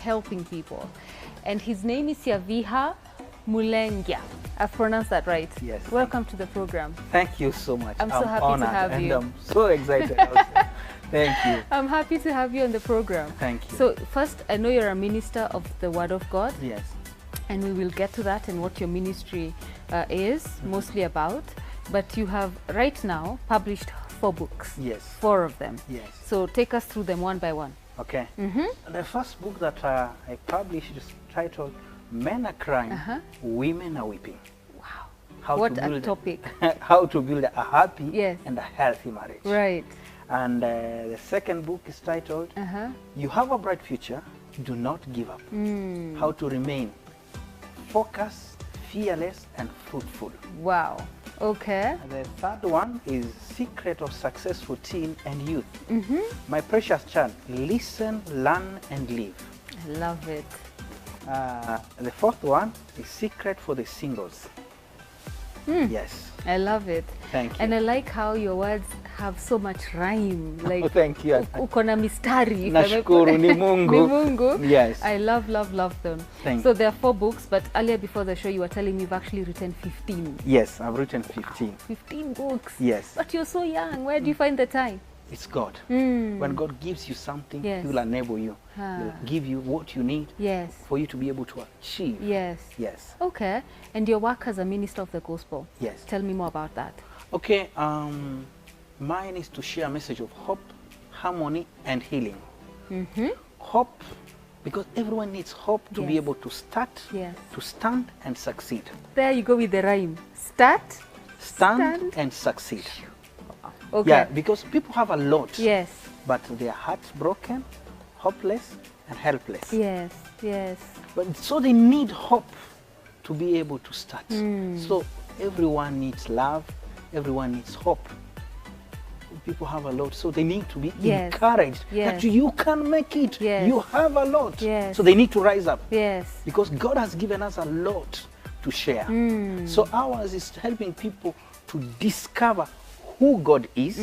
helping people. And his name is Syaviha Mulengya. I've pronounced that right. Yes. Welcome to the program. Thank you so much. I'm so happy honored to have and you. I'm so excited also. Thank you. I'm happy to have you on the program. Thank you. So first, I know you're a minister of the Word of God. Yes. And we will get to that and what your ministry is mostly about. But you have right now published 4 books. Yes. 4 of them. Yes. So take us through them one by one. Okay. The first book that I published is titled Men Are Crying, Women Are Weeping. Wow. What a topic. How to build a happy Yes. and a healthy marriage. Right. And the second book is titled You Have a Bright Future, Do Not Give Up. How to remain focused, fearless, and fruitful. Wow. Okay. And the third one is Secret of Successful Teen and Youth. My precious child, listen, learn, and live. I love it. The fourth one is Secret for the Singles. Yes. I love it. Thank you. And I like how your words have so much rhyme. Like, Oh, thank you. uko na mistari. Nashukuru, ni Mungu. Ni Mungu. Yes. I love them. Thank So there are 4 books, but earlier before the show you were telling me you've actually written 15. Yes, I've written 15. 15 books. Yes. But you're so young. Where do you find the time? It's God. When God gives you something, Yes. He will enable you. He'll give you what you need Yes. for you to be able to achieve. Yes. Yes. Okay. And your work as a minister of the gospel. Yes. Tell me more about that. Okay, mine is to share a message of hope, harmony, and healing. Hope, because everyone needs hope to be Yes. able to start, Yes. to stand, and succeed. There you go with the rhyme. Stand. Stand and succeed. Okay. Yeah, because people have a lot, Yes. but they are heartbroken, hopeless, and helpless. Yes. Yes. But so they need hope to be able to start. So everyone needs love, everyone needs hope. People have a lot, so they need to be Yes. encouraged Yes. that you can make it. Yes. You have a lot. Yes. So they need to rise up Yes. because God has given us a lot to share. So ours is helping people to discover who God is,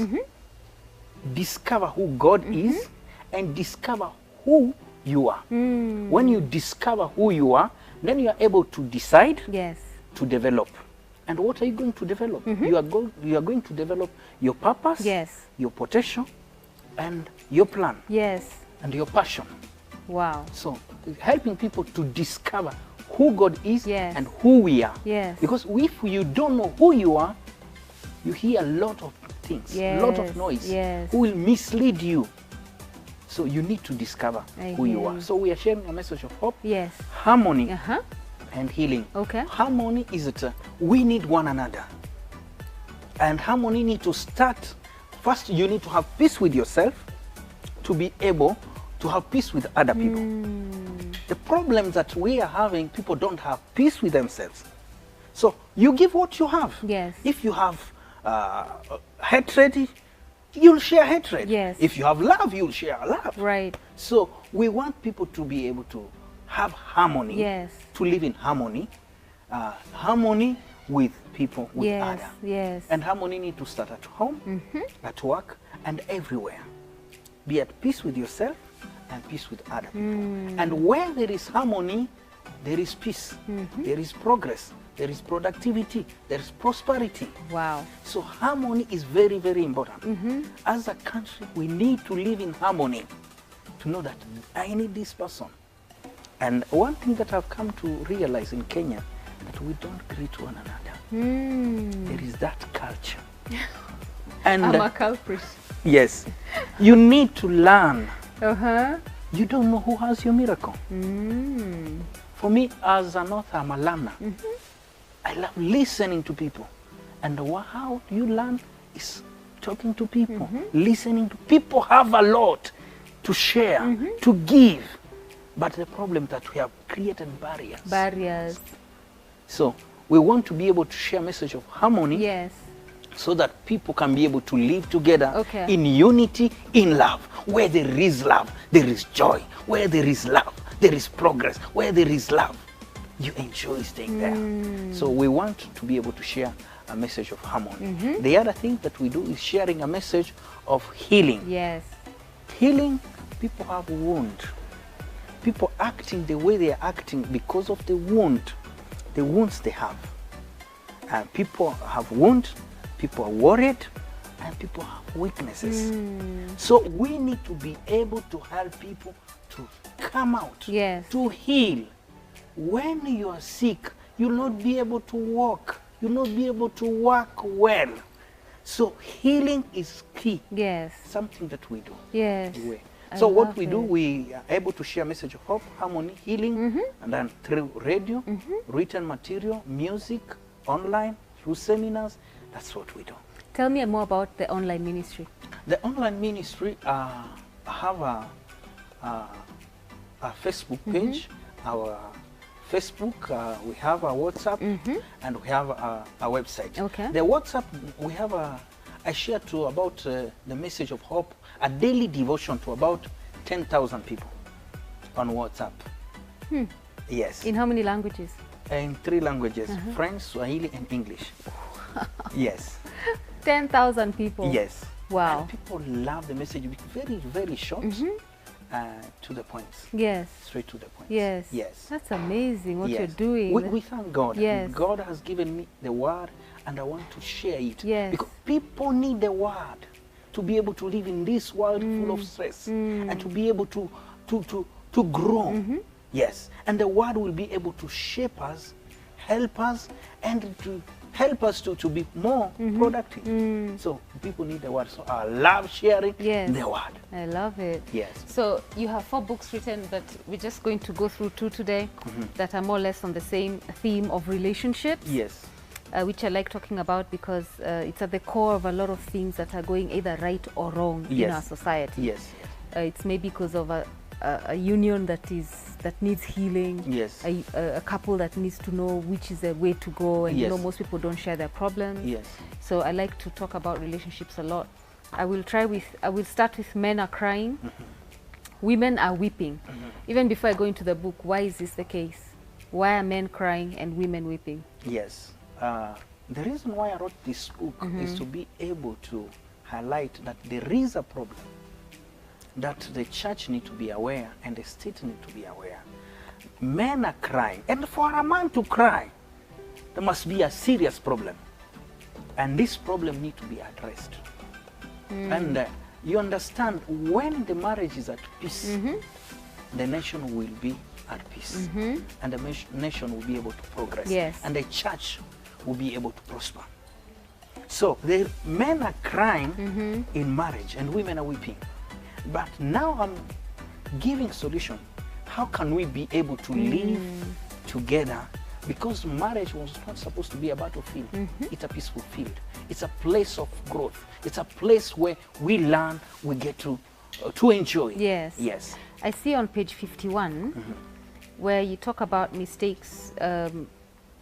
discover who God is, and discover who you are. When you discover who you are, then you are able to decide Yes. to develop. And what are you going to develop? You are going to develop your purpose, Yes. your potential, and your plan, Yes. and your passion. Wow. So helping people to discover who God is Yes. and who we are. Yes. Because if you don't know who you are, you hear a lot of things, a lot Yes, of noise, yes. who will mislead you. So you need to discover I who you hear are. you. So we are sharing a message of hope, Yes. harmony, Uh-huh. and healing. Okay. Harmony is that we need one another. And harmony need to start, first you need to have peace with yourself to be able to have peace with other people. The problem that we are having, people don't have peace with themselves. So you give what you have. Yes. If you have hatred, you'll share hatred. Yes. If you have love, you'll share love. Right. So we want people to be able to have harmony, Yes. to live in harmony, harmony with people, with Yes. others. Yes. And harmony need to start at home, at work, and everywhere. Be at peace with yourself and peace with other people. And where there is harmony, there is peace, there is progress, there is productivity, there is prosperity. Wow. So harmony is very, very important. As a country, we need to live in harmony to know that I need this person. And one thing that I've come to realize in Kenya, that we don't greet one another. There is that culture. And I'm a culprit. yes, you need to learn. Uh-huh. You don't know who has your miracle. For me, as an author, I'm a learner. I love listening to people. And how you learn is talking to people, listening to people. Have a lot to share, to give. But the problem that we have created barriers. Barriers. So we want to be able to share a message of harmony, Yes. so that people can be able to live together Okay. in unity, in love. Where there is love, there is joy. Where there is love, there is progress. Where there is love, you enjoy staying there. So we want to be able to share a message of harmony. The other thing that we do is sharing a message of healing. Yes. Healing, people have wounds. People acting the way they are acting because of the wounds they have. And people have wounds, people are worried, and people have weaknesses. So we need to be able to help people to come out, to heal. When you are sick, you'll not be able to walk, you'll not be able to work well. So healing is key. Something that we do. So what we do, we are able to share message of hope, harmony, healing, and then through radio, written material, music, online, through seminars. That's what we do. Tell me more about the online ministry. The online ministry, I have a Facebook page, our Facebook, we have a WhatsApp, and we have a website. The WhatsApp, we have I share to about the message of hope, a daily devotion to about 10,000 people on WhatsApp. Yes. In how many languages? In 3 languages, French, Swahili, and English. Yes. 10,000 people? Yes. Wow. And people love the message. Very, very short, to the point. Yes. Straight to the point. Yes. Yes. That's amazing what you're doing. We thank God. Yes. God has given me the word, and I want to share it. Yes. Because people need the word to be able to live in this world full of stress, and to be able to grow. Yes. And the word will be able to shape us, help us, and to help us to be more productive. So people need the word. So I love sharing the word. I love it. Yes. So you have 4 books written, but we're just going to go through 2 today that are more or less on the same theme of relationships. Yes. Which I like talking about because it's at the core of a lot of things that are going either right or wrong in our society. Yes. It's maybe because of a union that needs healing. Yes. A couple that needs to know which is the way to go, and you know most people don't share their problems. Yes. So I like to talk about relationships a lot. I will start with men are crying, women are weeping. Even before I go into the book, why is this the case? Why are men crying and women weeping? Yes. The reason why I wrote this book is to be able to highlight that there is a problem, that the church need to be aware and the state need to be aware. Men are crying, and for a man to cry, there must be a serious problem, and this problem need to be addressed. And you understand, when the marriage is at peace, the nation will be at peace, and the nation will be able to progress, and the church will be able to prosper. So the men are crying in marriage and women are weeping. But now I'm giving solution. How can we be able to live together? Because marriage was not supposed to be a battlefield. It's a peaceful field. It's a place of growth. It's a place where we learn, we get to enjoy. Yes. Yes. I see on page 51 where you talk about mistakes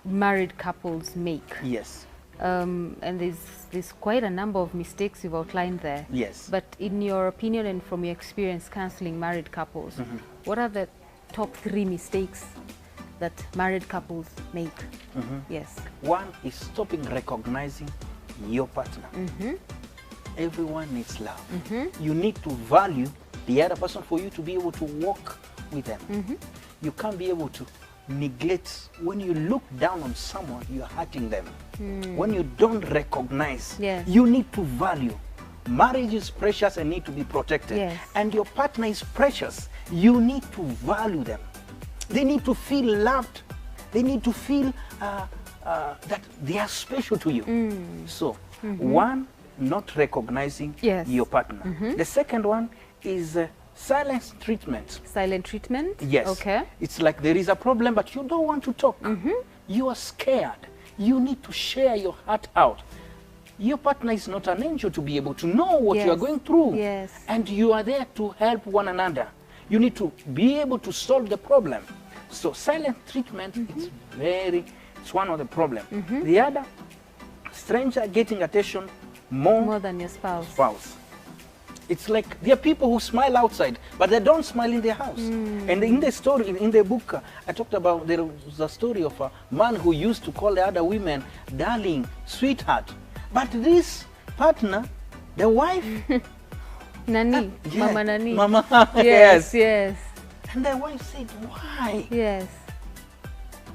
married couples make. Yes. And there's quite a number of mistakes you've outlined there. Yes. But in your opinion and from your experience counseling married couples, what are the top 3 mistakes that married couples make? Yes. One is stopping recognizing your partner. Everyone needs love. You need to value the other person for you to be able to walk with them. You can't be able to neglect. When you look down on someone, you're hurting them. When you don't recognize, you need to value. Marriage is precious and need to be protected. And your partner is precious. You need to value them. They need to feel loved. They need to feel that they are special to you. So, one, not recognizing your partner. The second one is silence treatment. Silent treatment? Yes. Okay. It's like there is a problem, but you don't want to talk. You are scared. You need to share your heart out. Your partner is not an angel to be able to know what you are going through. And you are there to help one another. You need to be able to solve the problem. So silent treatment it's one of the problems. The other, stranger getting attention more than your spouse. It's like there are people who smile outside, but they don't smile in their house. And in the story, in the book, I talked about, there was a story of a man who used to call the other women, darling, sweetheart. But this partner, the wife, Nani, Mama Nani. Mama, yes. And the wife said, why? Yes.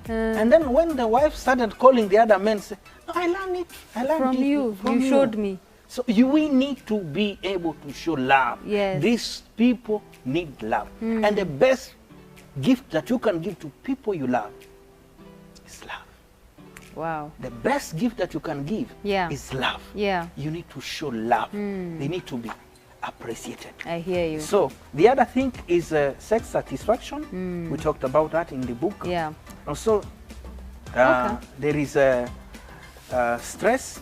And then when the wife started calling the other men, said, no, I learned it. I learned From it you. from You showed me. So we need to be able to show love. Yes. These people need love. And the best gift that you can give to people you love is love. Wow. The best gift that you can give is love. Yeah. You need to show love. They need to be appreciated. I hear you. So the other thing is sex satisfaction. We talked about that in the book. Yeah. Also, there is stress.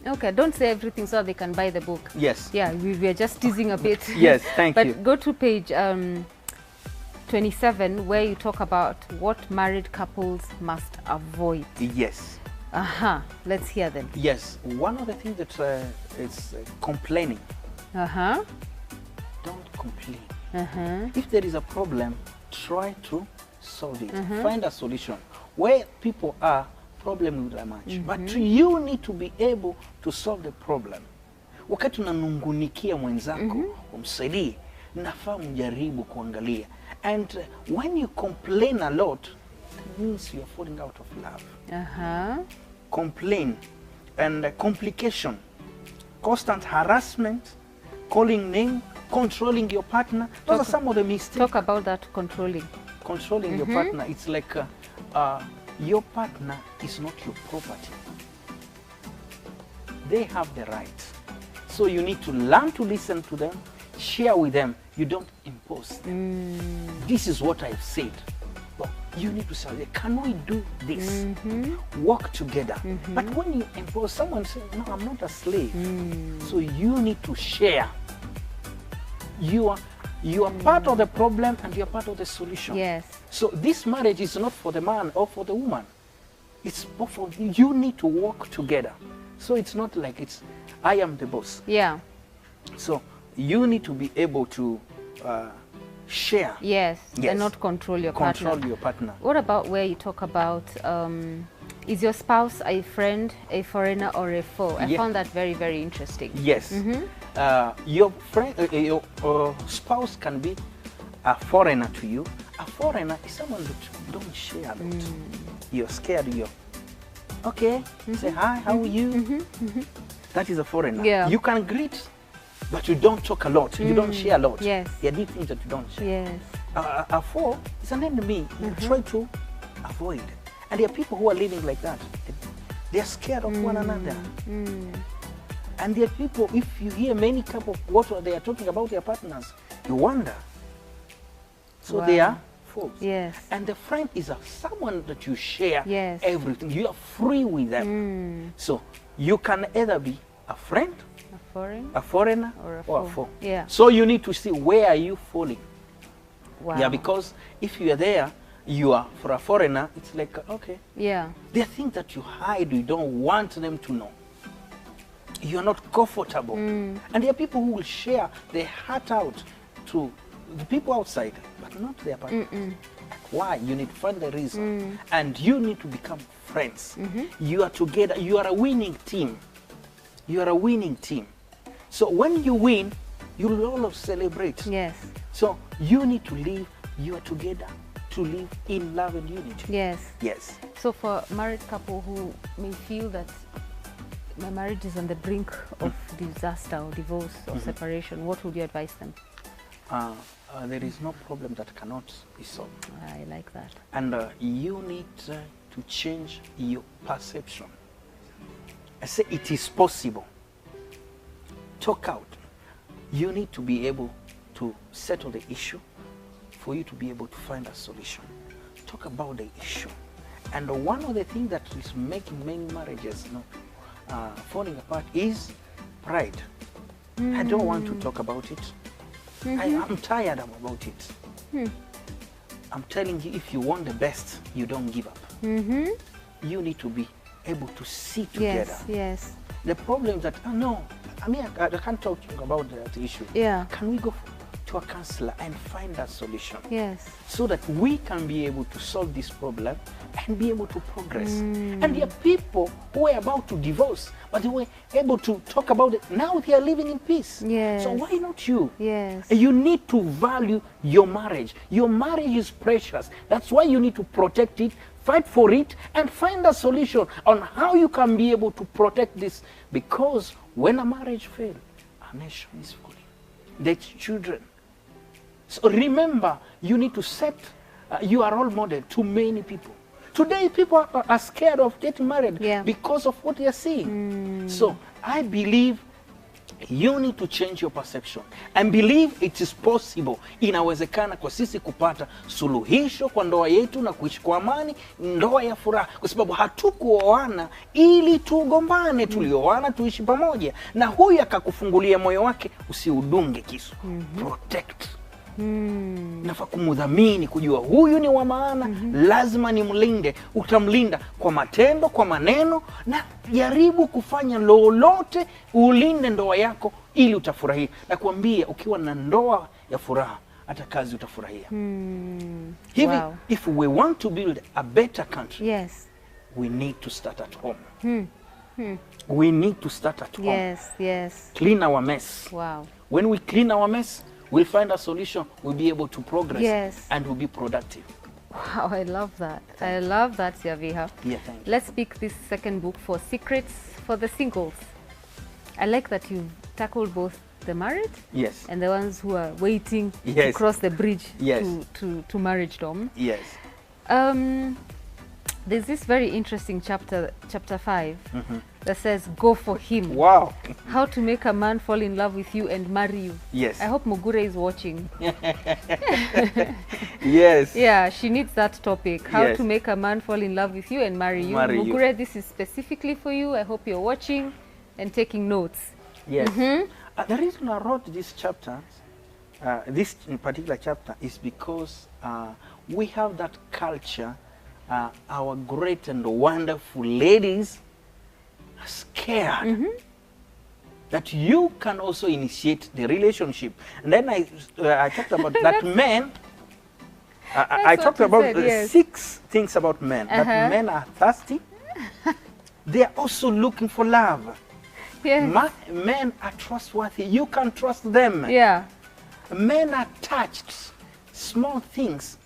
Okay, don't say everything so they can buy the book. Yes. Yeah, we are just teasing a bit. Yes, thank you. But go to page 27, where you talk about what married couples must avoid. Yes. Let's hear them. Yes. One of the things that is complaining. Don't complain. If there is a problem, try to solve it. Find a solution. Where people are, problem will emerge. But you need to be able to solve the problem. Wakati unanungunikia mwenzako, umsaidie, nafaa mjaribu kuangalia. And when you complain a lot, it means you are falling out of love. Complain and complication, constant harassment, calling name, controlling your partner. Those are some of the mistakes. Talk about that controlling. Controlling your partner. It's like your partner is not your property. They have the right. So you need to learn to listen to them, share with them. You don't impose them. This is what I've said. But you need to say, can we do this? Work together. But when you impose, someone says, no, I'm not a slave. So you need to share. You are part of the problem and you are part of the solution. Yes. So this marriage is not for the man or for the woman. It's both for you. You need to work together. So it's not like it's, I am the boss. Yeah. So you need to be able to share. Yes. And not control your partner. Control your partner. What about where you talk about, is your spouse a friend, a foreigner, or a foe? I found that very, very interesting. Yes. Your friend, your spouse can be a foreigner to you. A foreigner is someone that you don't share a lot. You're scared. You're okay. Say hi. How are you? That is a foreigner. Yeah. You can greet, but you don't talk a lot. You don't share a lot. Yes. There are deep things that you don't share. Yes. A foe is an enemy. You try to avoid. And there are people who are living like that. They are scared of one another. And there are people, if you hear many couple what they are talking about their partners, you wonder. So they are foes. Yes. And the friend is someone that you share everything. You are free with them. So you can either be a friend, a foreigner, or a foe. Yeah. So you need to see where are you falling. Wow. Yeah, because if you are there, you are for a foreigner, it's like, okay. Yeah. There are things that you hide, you don't want them to know. You're not comfortable. And there are people who will share their heart out to the people outside, but not their partner. Why? You need to find the reason. And you need to become friends. You are together. You are a winning team. You are a winning team. So when you win, you'll all celebrate. Yes. So you need to live, you are together to live in love and unity. Yes. Yes. So for married couple who may feel that my marriage is on the brink of disaster or divorce or separation, what would you advise them? There is no problem that cannot be solved. I like that. And you need to change your perception. I say it is possible. Talk out. You need to be able to settle the issue for you to be able to find a solution. Talk about the issue. And one of the things that is making many marriages falling apart is pride. I don't want to talk about it. I'm tired about it. I'm telling you, if you want the best, you don't give up. You need to be able to see together. Yes. The problem is that, no, I mean, I can't talk about that issue. Yeah. Can we go to a counselor and find a solution. Yes. So that we can be able to solve this problem and be able to progress. And there are people who were about to divorce, but they were able to talk about it. Now they are living in peace. Yes. So why not you? Yes. You need to value your marriage. Your marriage is precious. That's why you need to protect it, fight for it, and find a solution on how you can be able to protect this. Because when a marriage fails, a nation is falling. The children. So remember, you need to set your role model to many people. Today, people are scared of getting married because of what they are seeing. So I believe you need to change your perception and believe it is possible. Inawezekana kwa sisi kupata suluhisho kwa ndoa yetu na kuishi kwa amani, ndoa ya furaha, kwa sababu hatukuoana ili tugombane, tulioana tuishi pamoja. Na huyu akakufungulia moyo wake, usiudunge kisu. Protect. Nafaa kumdhamini, kujua huyu ni wa maana, lazima nimlinde. Utamlinda kwa matendo, kwa maneno, na jaribu kufanya lolote ulinde ndoa yako ili utafurahia. Na kuambia, ukiwa na ndoa ya furaha, hata kazi utafurahia. Hivi, if we want to build a better country, we need to start at home. We need to start at home. Yes. Clean our mess. Wow. When we clean our mess, we'll find a solution, we'll be able to progress, and we'll be productive. Wow, I love that. I love that, Syaviha. Yeah, thank you. Let's pick this second book for secrets for the singles. I like that you've tackled both the married and the ones who are waiting to cross the bridge to marriage, Dom. Yes. There's this very interesting chapter 5, that says, go for him. Wow. How to make a man fall in love with you and marry you. Yes. I hope Mugure is watching. Yes. Yeah, she needs that topic. How to make a man fall in love with you and marry you. Mugure, this is specifically for you. I hope you're watching and taking notes. Yes. The reason I wrote this chapter, this in particular chapter, is because we have that culture. Our great and wonderful ladies are scared that you can also initiate the relationship. And then I talked about that men. I talked about 6 things about men. That men are thirsty. They are also looking for love. Men are trustworthy. You can trust them. Men are touched. Small things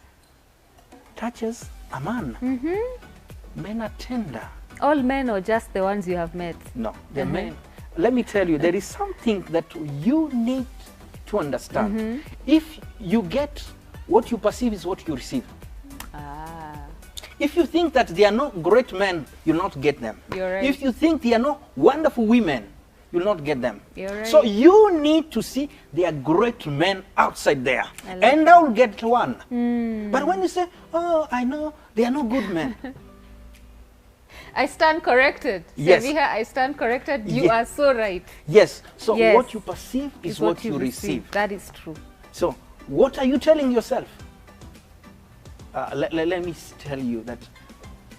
touches a man. Men are tender. All men or just the ones you have met? No, the men. Let me tell you, there is something that you need to understand. If you get what you perceive is what you receive. If you think that they are not great men, you'll not get them. You're right. If you think they are not wonderful women, you'll not get them. You're right. So you need to see there are great men outside there. And I'll get one. But when you say, oh, I know they are not good men. I stand corrected. Syaviha, I stand corrected. You are so right. Yes. So what you perceive is what you receive. That is true. So what are you telling yourself? Let me tell you that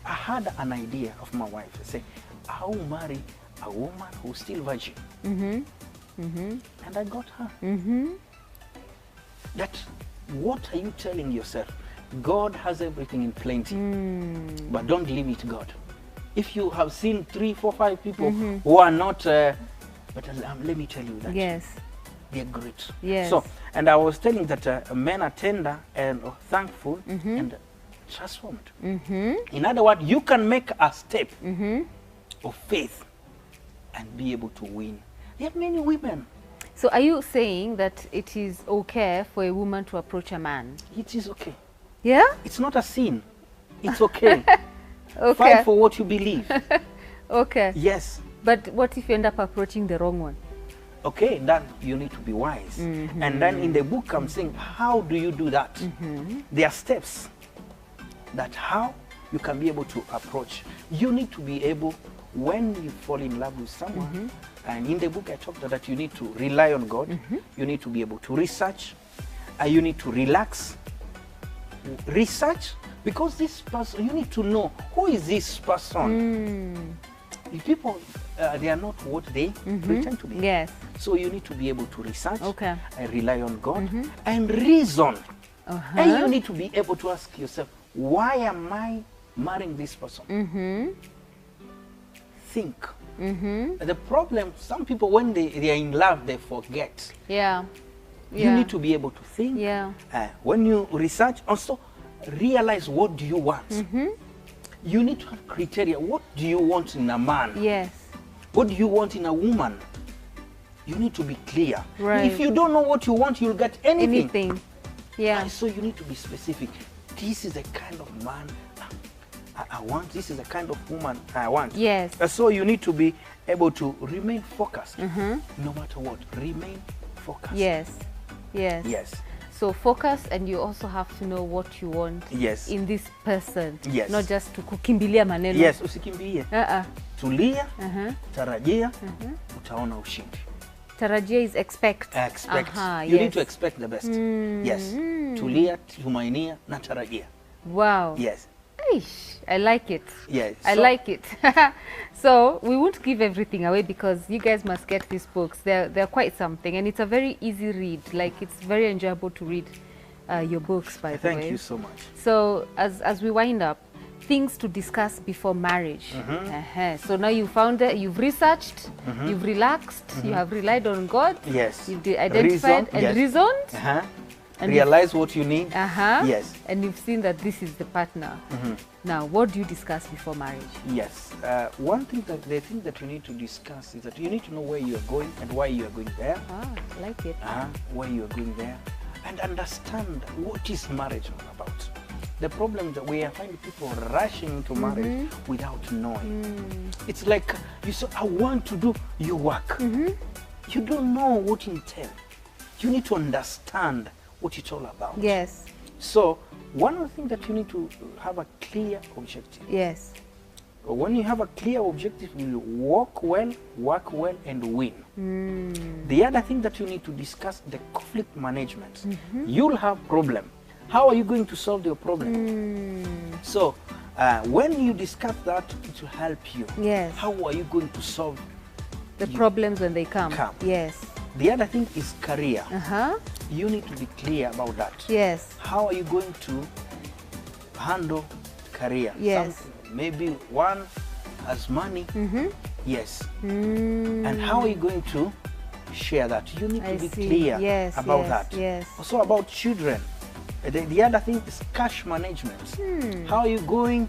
I had an idea of my wife. I say, I will marry a woman who's still virgin. And I got her. That, what are you telling yourself? God has everything in plenty, but don't limit God. If you have seen 3, 4, 5 people who are not, but let me tell you that they're great. So, and I was telling that men are tender and thankful and transformed. In other words, you can make a step of faith and be able to win. There are many women. So are you saying that it is okay for a woman to approach a man? It is okay. Yeah? It's not a sin. It's okay. Fight for what you believe. Yes. But what if you end up approaching the wrong one? Okay, then you need to be wise. And then in the book I'm saying, how do you do that? There are steps that how you can be able to approach. You need to be able, when you fall in love with someone, and in the book I talked about that you need to rely on God, you need to be able to research, you need to relax, research, because this person, you need to know, who is this person? people, they are not what they pretend to be. Yes. So you need to be able to research Okay. and rely on God and reason. And you need to be able to ask yourself, why am I marrying this person? Think. The problem, some people, when they are in love, they forget. Yeah. You need to be able to think. Yeah. When you research, also realize, what do you want? You need to have criteria. What do you want in a man? Yes. What do you want in a woman? You need to be clear. Right. If you don't know what you want, you'll get anything. Yeah. So you need to be specific. This is the kind of man I want. This is the kind of woman I want. Yes. So you need to be able to remain focused, no matter what. Remain focused. Yes. Yes. Yes. So focus, and you also have to know what you want Yes. in this person. Yes. Not just to kukimbilia maneno. Yes, usikimbie. Tulia, tarajia, utaona ushindi. Tarajia is expect. Expect. You need to expect the best. Yes. Tulia, tumainia, na tarajia. Wow. Yes. Eish, I like it. Yes. I like it. So we won't give everything away because you guys must get these books. They're quite something, and it's a very easy read. Like, it's very enjoyable to read your books, by the way. Thank you so much. So as we wind up, things to discuss before marriage. So now you found it, you've researched, you've relaxed, you have relied on God. Yes. You've identified and reasoned. And realize what you need. Yes. And you've seen that this is the partner. Now, what do you discuss before marriage? Yes. One thing that the thing that you need to discuss is that you need to know where you are going and why you are going there. I like it. Why you are going there, and understand what is marriage all about. The problem that we are finding people rushing into marriage without knowing. It's like you say, I want to do your work. You don't know what it entails. You need to understand what it's all about. Yes. So one of the things that you need to have a clear objective. Yes. When you have a clear objective, you walk well, work well, and win. The other thing that you need to discuss, the conflict management. You'll have problem. How are you going to solve your problem? So when you discuss that, it will help you. Yes. How are you going to solve the problems when they come? Yes. The other thing is career. You need to be clear about that. Yes. How are you going to handle career? Yes. Maybe one has money. Yes. And how are you going to share that? You need to be clear about that. Yes. Also about children. The other thing is cash management. How are you going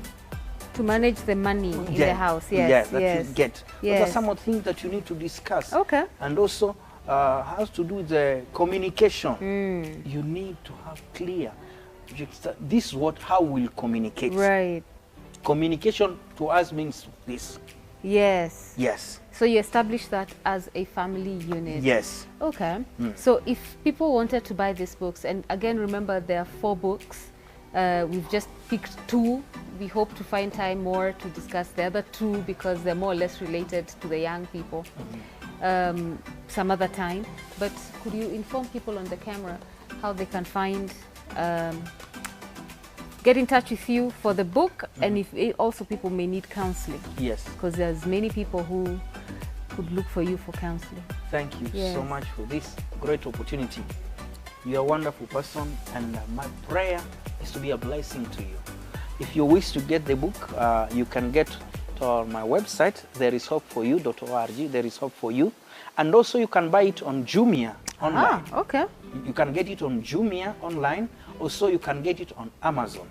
to manage the money in the house? Yes. That you get. Yes. Those are some of the things that you need to discuss. Okay. And also has to do with the communication. You need to have clear. This is how we'll communicate. Right. Communication to us means this. Yes. Yes. So you establish that as a family unit. Yes. Okay. So if people wanted to buy these books, and again, remember there are 4 books. We've just picked 2. We hope to find time more to discuss the other 2 because they're more or less related to the young people some other time. But could you inform people on the camera how they can find, get in touch with you for the book, and if also people may need counseling? Yes. Because there's many people who could look for you for counseling. Thank you so much for this great opportunity. You're a wonderful person, and my prayer is to be a blessing to you. If you wish to get the book, you can get to my website, thereishopeforyou.org. There is hope for you. And also you can buy it on Jumia online. Okay. You can get it on Jumia online. Also you can get it on Amazon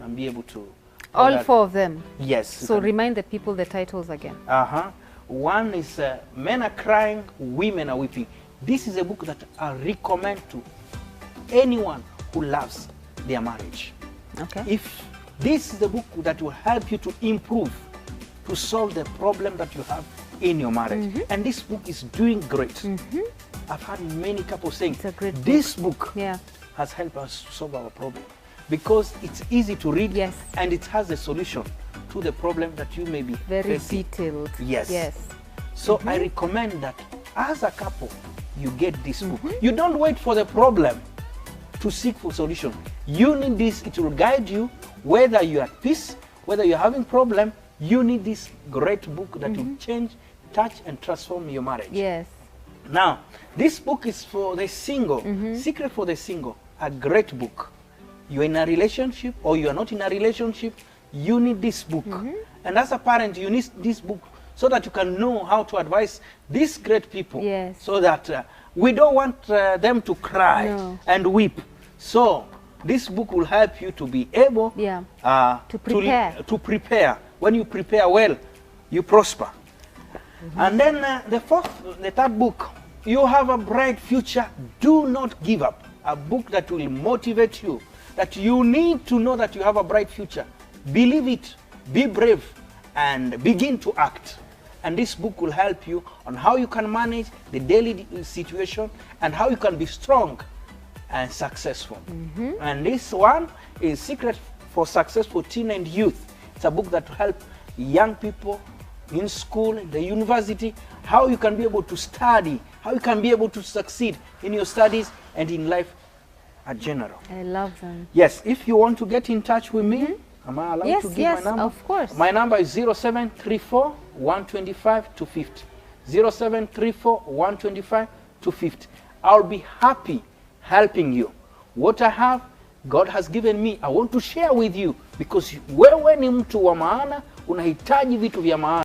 and be able to... All 4 of them? Yes. So remind the people the titles again. One is Men Are Crying, Women Are Weeping. This is a book that I recommend to anyone who loves their marriage. Okay. If this is the book that will help you to improve, to solve the problem that you have in your marriage. And this book is doing great. I've had many couples saying, this book has helped us solve our problem, because it's easy to read and it has a solution to the problem that you may be very facing. Detailed. Yes. So I recommend that as a couple, you get this book. You don't wait for the problem to seek for solution. You need this. It will guide you whether you're at peace, whether you're having problem. you need this great book that will change, touch, and transform your marriage. Yes. Now, this book is for the single, Secret for the Single, a great book. You're in a relationship or you are not in a relationship, you need this book. And as a parent, you need this book so that you can know how to advise these great people. Yes. So that we don't want them to cry and weep. So this book will help you to be able to prepare. To prepare. When you prepare well, you prosper. And then the third book, You Have a Bright Future, Do Not Give Up. A book that will motivate you, that you need to know that you have a bright future. Believe it, be brave, and begin to act. And this book will help you on how you can manage the daily situation and how you can be strong and successful. And this one is Secret for Successful Teen and Youth. It's a book that will help young people in school, in the university, how you can be able to study, how you can be able to succeed in your studies and in life in general. I love them. Yes, if you want to get in touch with me, am I allowed to give my number? Yes, of course. My number is 0734 125 250. 0734 125 250. I'll be happy helping you. What I have, God has given me, I want to share with you, because wewe ni mtu wa maana, unahitaji vitu vya maana.